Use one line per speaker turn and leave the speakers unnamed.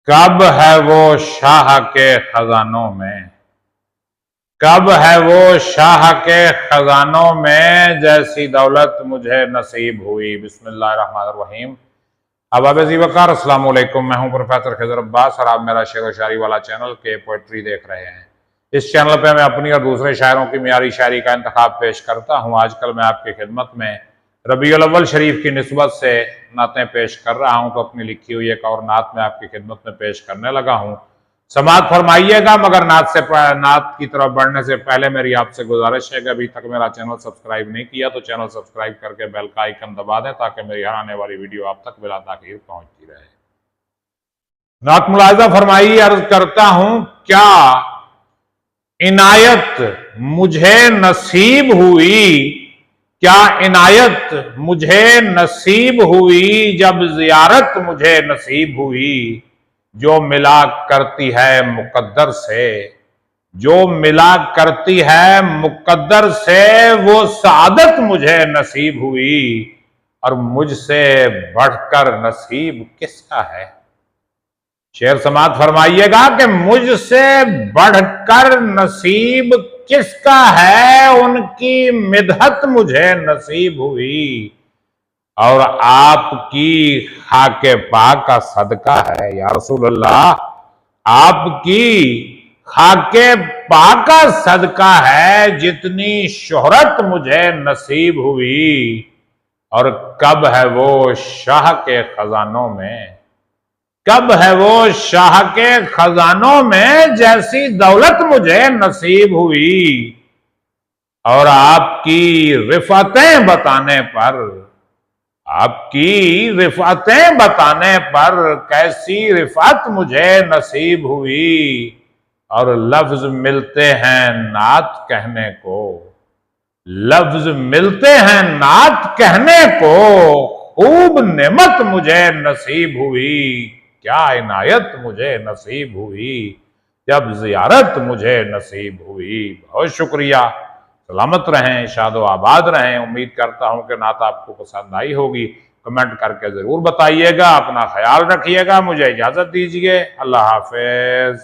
कब है वो शाह के खजानों में, कब है वो शाह के खजानों में जैसी दौलत मुझे नसीब हुई। बिस्मिल्लाहिर्रहमानिर्रहीम। अहबाब ज़ीवकार अस्सलाम वालेकुम। मैं हूं प्रोफेसर खिज़र अब्बास और आप मेरा शेर व शायरी वाला चैनल के पोइट्री देख रहे हैं। इस चैनल पे मैं अपनी और दूसरे शायरों की मियारी शायरी का इंतखाब पेश करता हूं। आजकल मैं आपकी खिदमत में रबीउल अव्वल शरीफ की निस्बत से नातें पेश कर रहा हूं, तो अपनी लिखी हुई एक और नात में आपकी खिदमत में पेश करने लगा हूं। समाअत फरमाइएगा, मगर नात की तरफ बढ़ने से पहले मेरी आपसे गुजारिश है कि अभी तक मेरा चैनल सब्सक्राइब नहीं किया तो चैनल सब्सक्राइब करके बेल का आइकन दबा दें ताकि मेरी हर आने वाली वीडियो आप तक बिला ताखीर पहुंचती रहे। नात मुलाहिजा फरमाइए। अर्ज करता हूं, क्या इनायत मुझे नसीब हुई, क्या इनायत मुझे नसीब हुई जब जियारत मुझे नसीब हुई। जो मिला करती है मुकद्दर से, जो मिला करती है मुकद्दर से, वो सआदत मुझे नसीब हुई। और मुझसे बढ़कर नसीब किसका है। शेर समाअत फरमाइएगा कि मुझसे बढ़कर नसीब किसका है। उनकी मिदहत मुझे नसीब हुई और आपकी खाके पाक का सदका है। या रसूल अल्लाह, आपकी खाके पाक का सदका है जितनी शोहरत मुझे नसीब हुई। और कब है वो शाह के खजानों में, कब है वो शाह के खजानों में जैसी दौलत मुझे नसीब हुई। और आपकी रिफातें बताने पर, आपकी रिफातें बताने पर कैसी रिफात मुझे नसीब हुई। और लफ्ज मिलते हैं नात कहने को, लफ्ज मिलते हैं नात कहने को, खूब नेमत मुझे नसीब हुई। क्या इनायत मुझे नसीब हुई जब जियारत मुझे नसीब हुई। बहुत शुक्रिया। सलामत रहें, शादो आबाद रहें। उम्मीद करता हूं कि नात आपको पसंद आई होगी। कमेंट करके जरूर बताइएगा। अपना ख्याल रखिएगा। मुझे इजाजत दीजिए। अल्लाह हाफिज।